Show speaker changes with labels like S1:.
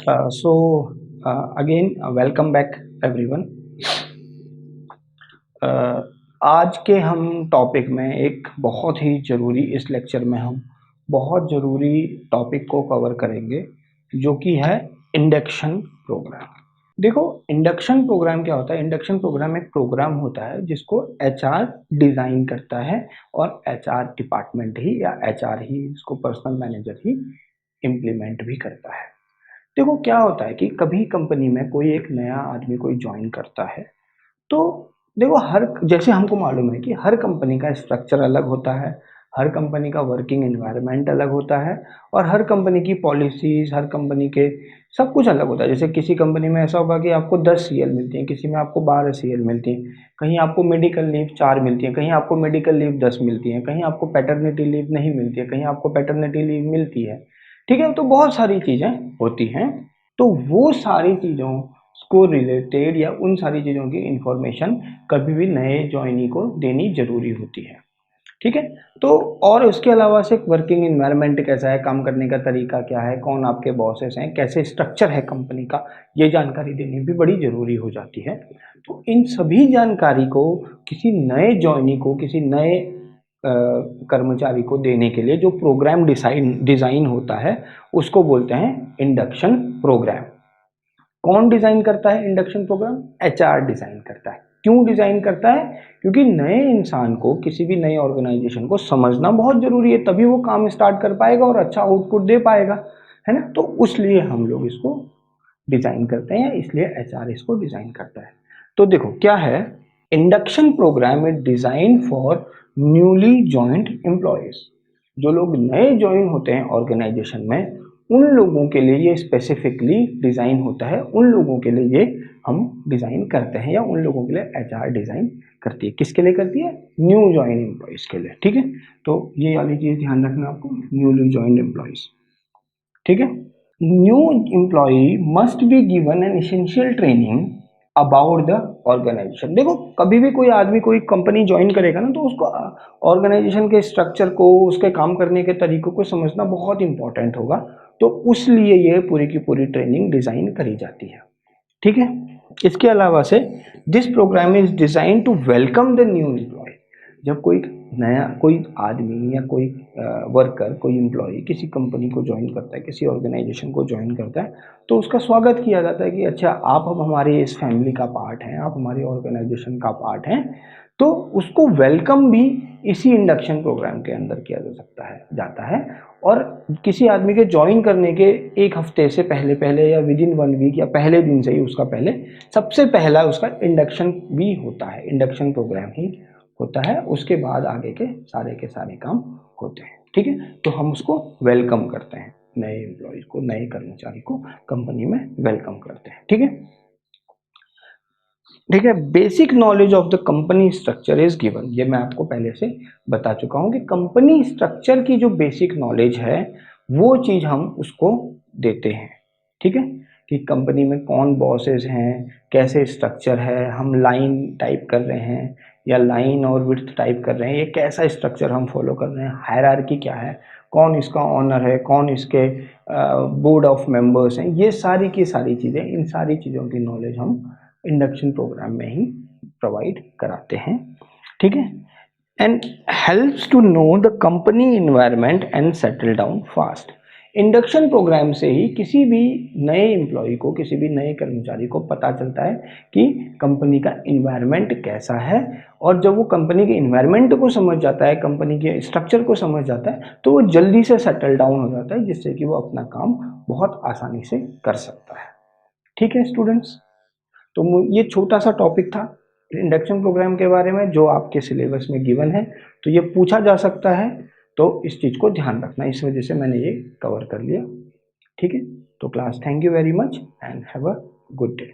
S1: Again, welcome back everyone. आज के हम टॉपिक में एक बहुत ही ज़रूरी, इस लेक्चर में हम बहुत ज़रूरी टॉपिक को कवर करेंगे जो कि है इंडक्शन प्रोग्राम। देखो, इंडक्शन प्रोग्राम क्या होता है? इंडक्शन प्रोग्राम एक प्रोग्राम होता है जिसको एचआर डिज़ाइन करता है और एचआर डिपार्टमेंट ही या एचआर ही, इसको पर्सनल मैनेजर ही इम्प्लीमेंट भी करता है। देखो, क्या होता है कि कभी कंपनी में कोई एक नया आदमी कोई ज्वाइन करता है, तो देखो, हर जैसे हमको मालूम है कि हर कंपनी का स्ट्रक्चर अलग होता है, हर कंपनी का वर्किंग एनवायरनमेंट अलग होता है और हर कंपनी की पॉलिसीज, हर कंपनी के सब कुछ अलग होता है। जैसे किसी कंपनी में ऐसा होगा कि आपको 10 सीएल मिलती हैं, किसी में आपको 12 सीएल मिलती हैं, कहीं आपको मेडिकल लीव 4 मिलती है, कहीं आपको मेडिकल लीव 10 मिलती है, कहीं आपको पैटर्निटी लीव नहीं मिलती है, कहीं आपको पैटर्निटी लीव मिलती है। ठीक है, तो बहुत सारी चीज़ें होती हैं। तो वो सारी चीज़ों को रिलेटेड या उन सारी चीज़ों की इंफॉर्मेशन कभी भी नए ज्वाइनी को देनी ज़रूरी होती है। ठीक है, तो और उसके अलावा से वर्किंग इन्वायरमेंट कैसा है, काम करने का तरीका क्या है, कौन आपके बॉसेस हैं, कैसे स्ट्रक्चर है कंपनी का, ये जानकारी देनी भी बड़ी ज़रूरी हो जाती है। तो इन सभी जानकारी को किसी नए ज्वाइनी को, किसी नए कर्मचारी को देने के लिए जो प्रोग्राम डिज़ाइन होता है, उसको बोलते हैं इंडक्शन प्रोग्राम। कौन डिज़ाइन करता है इंडक्शन प्रोग्राम? एचआर डिज़ाइन करता है। क्यों डिज़ाइन करता है? क्योंकि नए इंसान को, किसी भी नए ऑर्गेनाइजेशन को समझना बहुत ज़रूरी है, तभी वो काम स्टार्ट कर पाएगा और अच्छा आउटपुट दे पाएगा, है ना? तो उसलिए हम लोग इसको डिज़ाइन करते हैं, इसलिए एचआर इसको डिज़ाइन करता है। तो देखो क्या है, induction program is design for newly joined employees. जो लोग नए ज्वाइन होते हैं ऑर्गेनाइजेशन में, उन लोगों के लिए ये स्पेसिफिकली डिज़ाइन होता है, उन लोगों के लिए ये हम डिज़ाइन करते हैं या उन लोगों के लिए एचआर डिज़ाइन करती है। किसके लिए करती है? न्यू ज्वाइन एम्प्लॉयज़ के लिए। ठीक है, तो ये वाली चीज़ ध्यान रखना आपको, न्यूली ज्वाइन एम्प्लॉयज़। ठीक है, new employee must be given an essential training about the organisation. देखो, कभी भी कोई आदमी कोई कंपनी ज्वाइन करेगा ना, तो उसको ऑर्गेनाइजेशन के स्ट्रक्चर को, उसके काम करने के तरीकों को समझना बहुत इंपॉर्टेंट होगा। तो उसलिए ये पूरी की पूरी ट्रेनिंग डिज़ाइन करी जाती है। ठीक है, इसके अलावा से this program is design to welcome the new employee. जब कोई नया कोई आदमी या कोई वर्कर, कोई एम्प्लॉय किसी कंपनी को ज्वाइन करता है, किसी ऑर्गेनाइजेशन को ज्वाइन करता है, तो उसका स्वागत किया जाता है कि अच्छा, आप अब हमारे इस फैमिली का पार्ट हैं, आप हमारी ऑर्गेनाइजेशन का पार्ट हैं। तो उसको वेलकम भी इसी इंडक्शन प्रोग्राम के अंदर किया जा सकता है, जाता है। और किसी आदमी के ज्वाइन करने के एक हफ्ते से पहले पहले या विद इन 1 वीक या पहले दिन से ही उसका पहले सबसे पहला उसका इंडक्शन भी होता है, इंडक्शन प्रोग्राम ही होता है। उसके बाद आगे के सारे काम होते हैं। ठीक है, तो हम उसको वेलकम करते हैं, नए एम्प्लॉय को, नए कर्मचारी को कंपनी में वेलकम करते हैं। ठीक है, ठीक है, basic knowledge of the company structure is given. ये मैं आपको पहले से बता चुका हूं कि कंपनी स्ट्रक्चर की जो बेसिक नॉलेज है, वो चीज हम उसको देते हैं। ठीक है, कि कंपनी में कौन बॉसेस हैं, कैसे स्ट्रक्चर है, हम लाइन टाइप कर रहे हैं या लाइन और विड्थ टाइप कर रहे हैं, ये कैसा स्ट्रक्चर हम फॉलो कर रहे हैं, हायरार्की क्या है, कौन इसका ऑनर है, कौन इसके बोर्ड ऑफ मेंबर्स हैं, ये सारी की सारी चीज़ें, इन सारी चीज़ों की नॉलेज हम इंडक्शन प्रोग्राम में ही प्रोवाइड कराते हैं। ठीक है, and helps to know the company environment and settle down fast. Induction program से ही किसी भी नए एम्प्लॉय को, किसी भी नए कर्मचारी को पता चलता है कि कंपनी का इन्वायरमेंट कैसा है। और जब वो कंपनी के इन्वायरमेंट को समझ जाता है, कंपनी के स्ट्रक्चर को समझ जाता है, तो वो जल्दी से सेटल डाउन हो जाता है, जिससे कि वो अपना काम बहुत आसानी से कर सकता है। ठीक है स्टूडेंट्स, तो ये छोटा सा टॉपिक था इंडक्शन प्रोग्राम के बारे में, जो आपके सिलेबस में गिवन है, तो ये पूछा जा सकता है। तो इस चीज़ को ध्यान रखना, इस वजह से मैंने ये कवर कर लिया। ठीक है, तो class, thank you very much and have a good day.